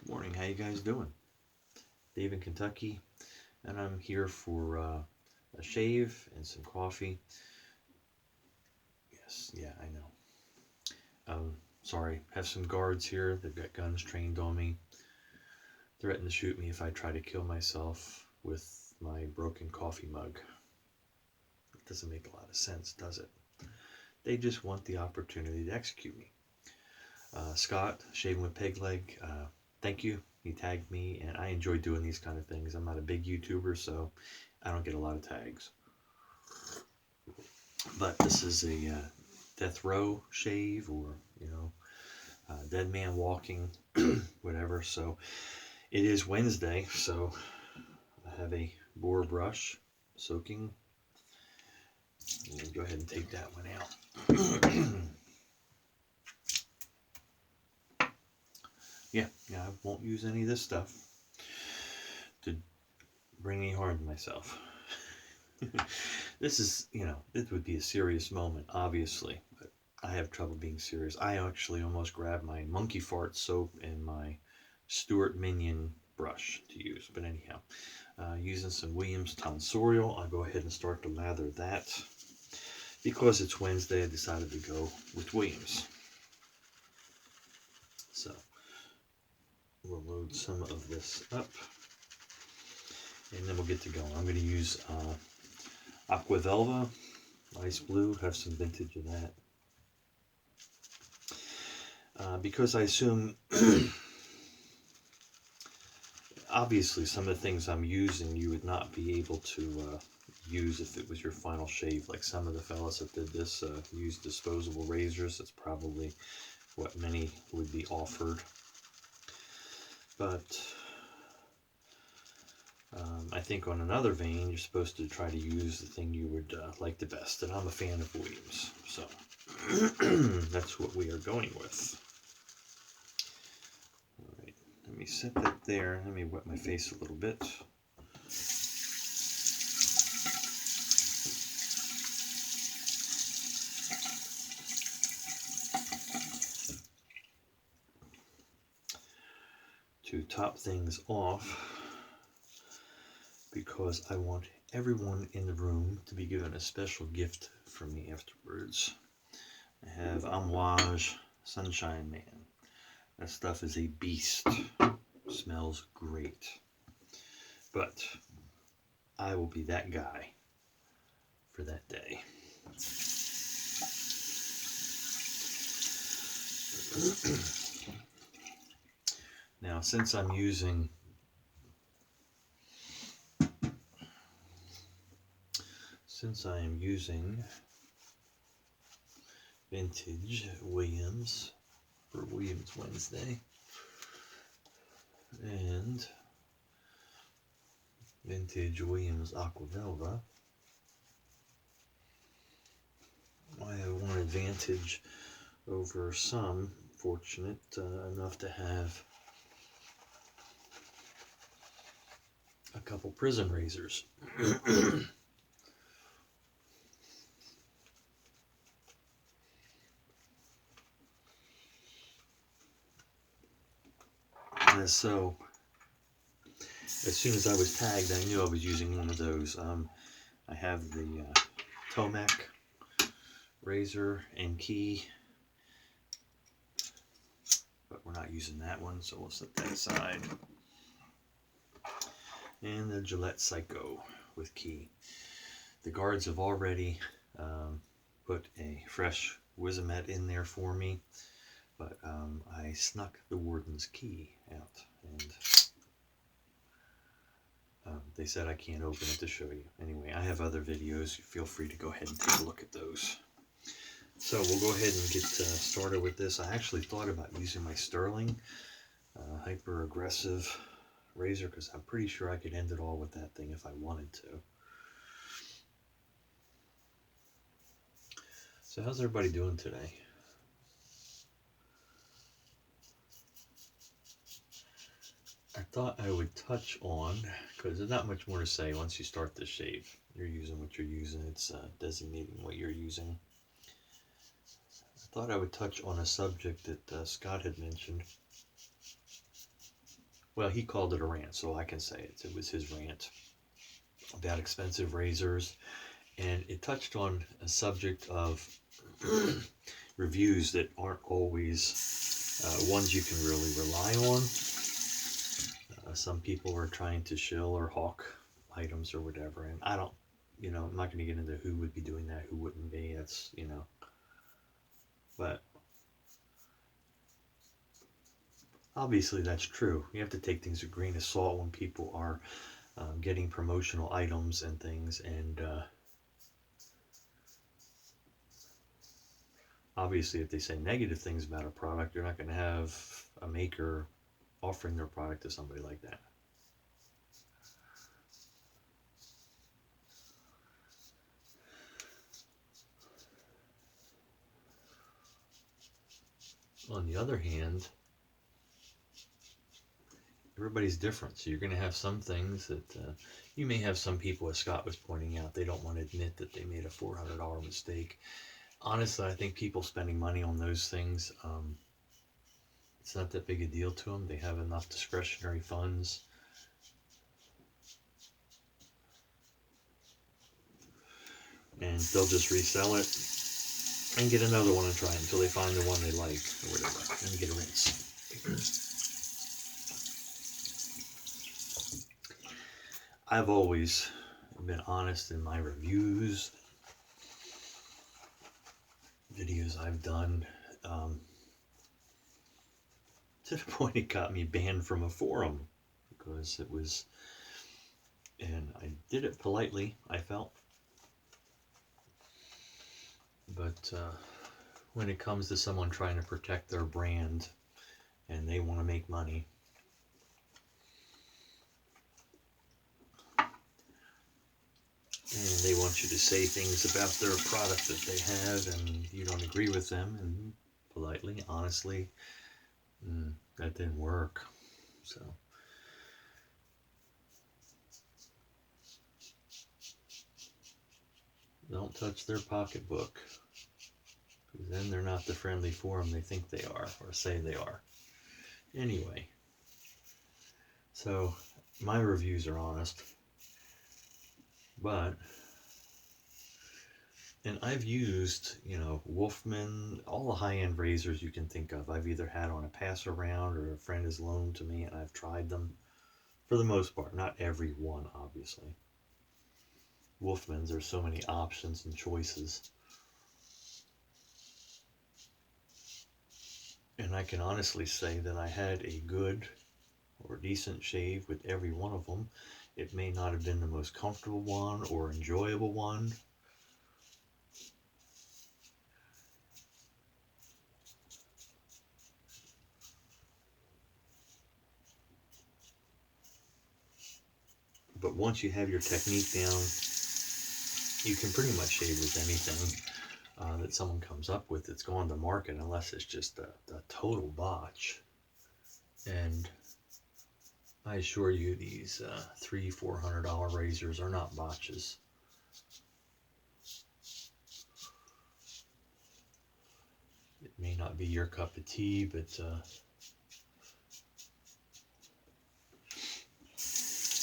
Morning, how you guys doing? Dave in Kentucky, and I'm here for a shave and some coffee. Yes, yeah, I know. Sorry, have some guards here. They've got guns trained on me. Threaten to shoot me if I try to kill myself with my broken coffee mug. It doesn't make a lot of sense, does it? They just want the opportunity to execute me. Scott, Shaving with Peg Leg, thank you. He tagged me, and I enjoy doing these kind of things. I'm not a big YouTuber, so I don't get a lot of tags. But this is a death row shave, or dead man walking, whatever. So it is Wednesday, so I have a boar brush soaking. I'm gonna go ahead and take that one out. Yeah, I won't use any of this stuff to bring any harm to myself. This is, it would be a serious moment, obviously, but I have trouble being serious. I actually almost grabbed my monkey fart soap and my Stuart Minion brush to use, but anyhow, using some Williams Tonsorial, I'll go ahead and start to lather that. Because it's Wednesday, I decided to go with Williams. So we'll load some of this up, and then we'll get to go. I'm going to use Aqua Velva, ice blue, have some vintage of that. Because I assume, obviously, some of the things I'm using you would not be able to use if it was your final shave. Like some of the fellas that did this used disposable razors. That's probably what many would be offered. But I think on another vein, you're supposed to try to use the thing you would like the best. And I'm a fan of Williams, so that's what we are going with. All right, let me set that there. Let me wet my face a little bit. To top things off, because I want everyone in the room to be given a special gift from me afterwards. I have Amouage Sunshine Man. That stuff is a beast. Smells great. But I will be that guy for that day. Now, since I'm using vintage Williams for Williams Wednesday and vintage Williams Aqua Velva, I have one advantage over some fortunate enough to have a couple prison razors. So as soon as I was tagged, I knew I was using one of those. I have the Tomac razor and key, but we're not using that one, so we'll set that aside. And the Gillette Psycho with key. The guards have already put a fresh Wizamet in there for me, but I snuck the warden's key out, and they said I can't open it to show you. Anyway, I have other videos. Feel free to go ahead and take a look at those. So we'll go ahead and get started with this. I actually thought about using my Sterling hyper aggressive razor, because I'm pretty sure I could end it all with that thing if I wanted to. So how's everybody doing today? I thought I would touch on, because there's not much more to say once you start this shave. You're using what you're using. It's designating what you're using. I thought I would touch on a subject that Scott had mentioned. Well, he called it a rant, so I can say it. It was his rant about expensive razors, and it touched on a subject of reviews that aren't always ones you can really rely on. Some people are trying to shill or hawk items or whatever, and I don't, I'm not going to get into who would be doing that, who wouldn't be. That's, but obviously that's true. You have to take things with a grain of salt when people are getting promotional items and things, and obviously if they say negative things about a product, you're not going to have a maker offering their product to somebody like that. On the other hand, everybody's different, so you're going to have some things that you may have some people, as Scott was pointing out, they don't want to admit that they made a $400 mistake. Honestly, I think people spending money on those things, it's not that big a deal to them. They have enough discretionary funds. And they'll just resell it and get another one and try it until they find the one they like or whatever, and get a rinse. I've always been honest in my reviews, videos I've done, to the point it got me banned from a forum because it was, and I did it politely, I felt. But when it comes to someone trying to protect their brand and they want to make money, and they want you to say things about their product that they have and you don't agree with them, and politely, honestly, that didn't work. So don't touch their pocketbook, because then they're not the friendly forum they think they are or say they are. Anyway, so my reviews are honest, but, and I've used, Wolfman, all the high-end razors you can think of. I've either had on a pass around or a friend has loaned to me, and I've tried them for the most part. Not every one, obviously. Wolfman's, there's so many options and choices. And I can honestly say that I had a good or decent shave with every one of them. It may not have been the most comfortable one or enjoyable one. But once you have your technique down, you can pretty much shave with anything that someone comes up with that's going to market, unless it's just a total botch. And I assure you, these $300-400 razors are not botches. It may not be your cup of tea, but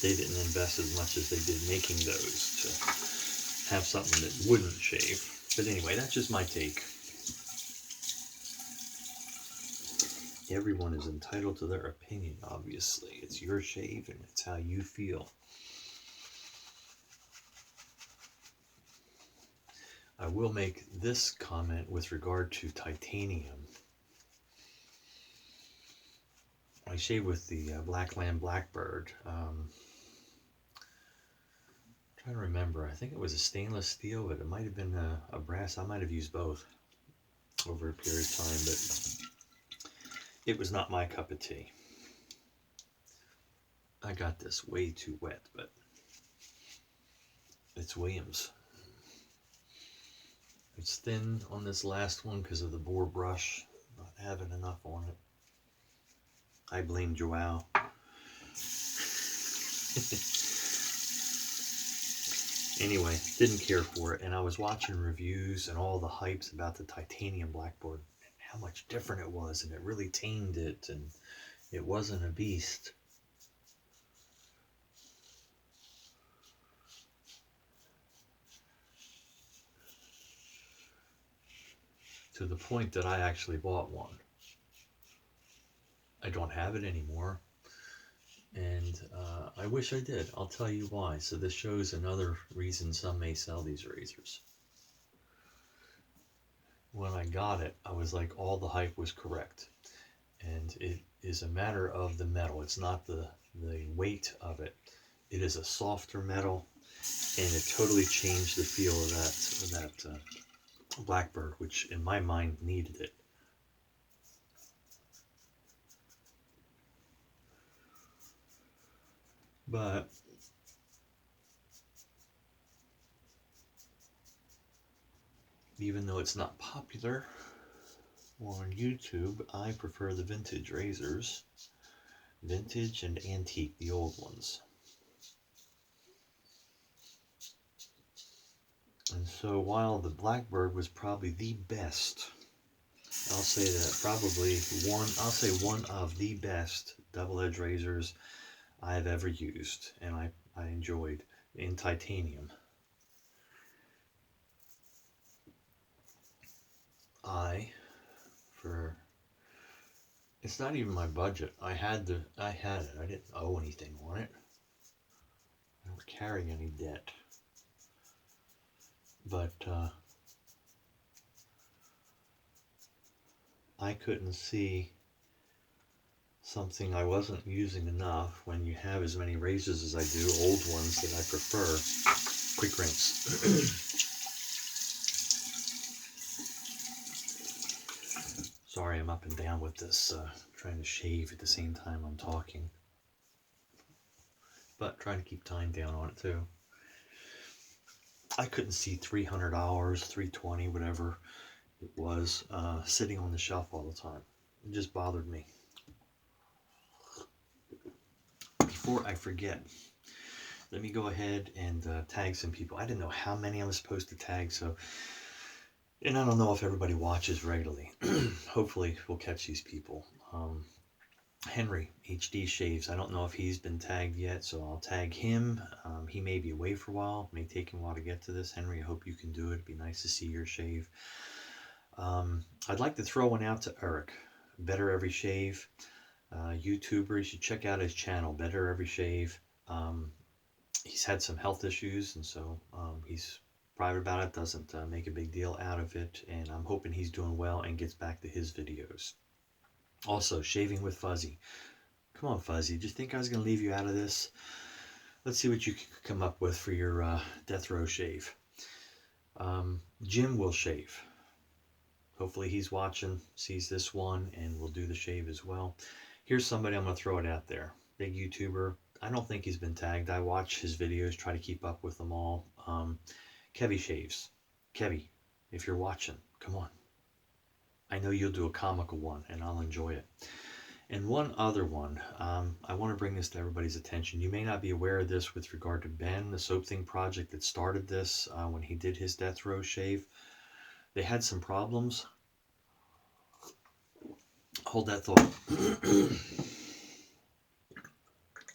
they didn't invest as much as they did making those to have something that wouldn't shave. But anyway, that's just my take. Everyone is entitled to their opinion, obviously. It's your shave and it's how you feel. I will make this comment with regard to titanium. I shave with the Blackland Blackbird. Trying to remember, I think it was a stainless steel, but it might have been a brass. I might have used both over a period of time, but it was not my cup of tea. I got this way too wet, but it's Williams. It's thin on this last one because of the Boar brush, not having enough on it. I blame Joao. Anyway, didn't care for it, and I was watching reviews and all the hypes about the titanium blackboard, and how much different it was, and it really tamed it, and it wasn't a beast. to the point that I actually bought one. I don't have it anymore, and I wish I did. I'll tell you why. So this shows another reason some may sell these razors. When I got it, I was like, all the hype was correct. And it is a matter of the metal. It's not the weight of it. It is a softer metal, and it totally changed the feel of that Blackbird, which in my mind needed it. But even though it's not popular on YouTube, I prefer the vintage razors. Vintage and antique, the old ones. And so while the Blackbird was probably the best, I'll say that probably one of the best double-edged razors I've ever used, and I enjoyed, in titanium. It's not even my budget. I had it. I didn't owe anything on it. I don't carry any debt. But I couldn't see something I wasn't using enough when you have as many razors as I do, old ones that I prefer. Quick rinse. Sorry, I'm up and down with this, trying to shave at the same time I'm talking. But trying to keep time down on it too. I couldn't see $300, $320, whatever it was, sitting on the shelf all the time. It just bothered me. Before I forget, let me go ahead and tag some people. I didn't know how many I was supposed to tag, so... And I don't know if everybody watches regularly. Hopefully we'll catch these people. Henry, HD Shaves. I don't know if he's been tagged yet, so I'll tag him. He may be away for a while. It may take him a while to get to this. Henry, I hope you can do it. It'd be nice to see your shave. I'd like to throw one out to Eric. Better Every Shave. YouTuber, you should check out his channel, Better Every Shave. He's had some health issues, and so he's private about it, doesn't make a big deal out of it, and I'm hoping he's doing well and gets back to his videos. Also, Shaving with Fuzzy. Come on, Fuzzy, do you think I was going to leave you out of this? Let's see what you can come up with for your death row shave. Jim will shave. Hopefully he's watching, sees this one, and will do the shave as well. Here's somebody, I'm going to throw it out there. Big YouTuber. I don't think he's been tagged. I watch his videos, try to keep up with them all. Kevy Shaves. Kevy, if you're watching, come on. I know you'll do a comical one, and I'll enjoy it. And one other one, I want to bring this to everybody's attention. You may not be aware of this with regard to Ben, the Soap Thing project that started this when he did his death row shave. They had some problems. Hold that thought.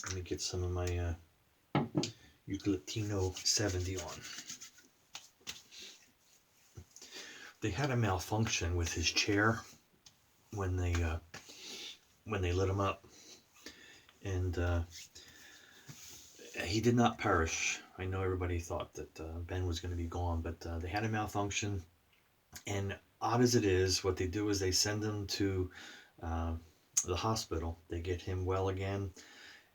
Let me get some of my Eucaliptino 70 on. They had a malfunction with his chair when they lit him up, and he did not perish. I know everybody thought that Ben was going to be gone, but they had a malfunction, and odd as it is, what they do is they send him to the hospital. They get him well again,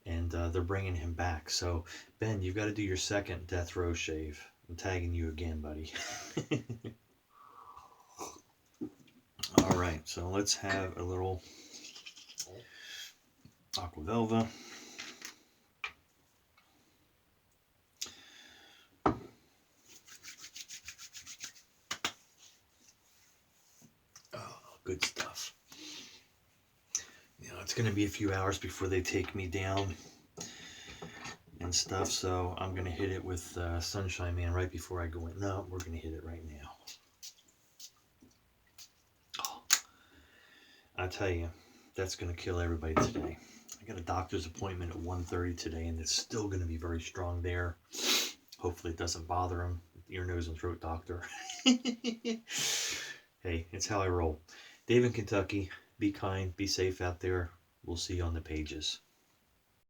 and they're bringing him back. So, Ben, you've got to do your second death row shave. I'm tagging you again, buddy. All right, so let's have a little Aqua Velva. Oh, good stuff. You know, it's going to be a few hours before they take me down and stuff, so I'm going to hit it with Sunshine Man right before I go in. No, we're going to hit it right now. I tell you, that's going to kill everybody today. I got a doctor's appointment at 1:30 today, and it's still going to be very strong there. Hopefully it doesn't bother him. Ear, nose, and throat doctor. Hey, it's how I roll. Dave in Kentucky, be kind, be safe out there. We'll see you on the pages.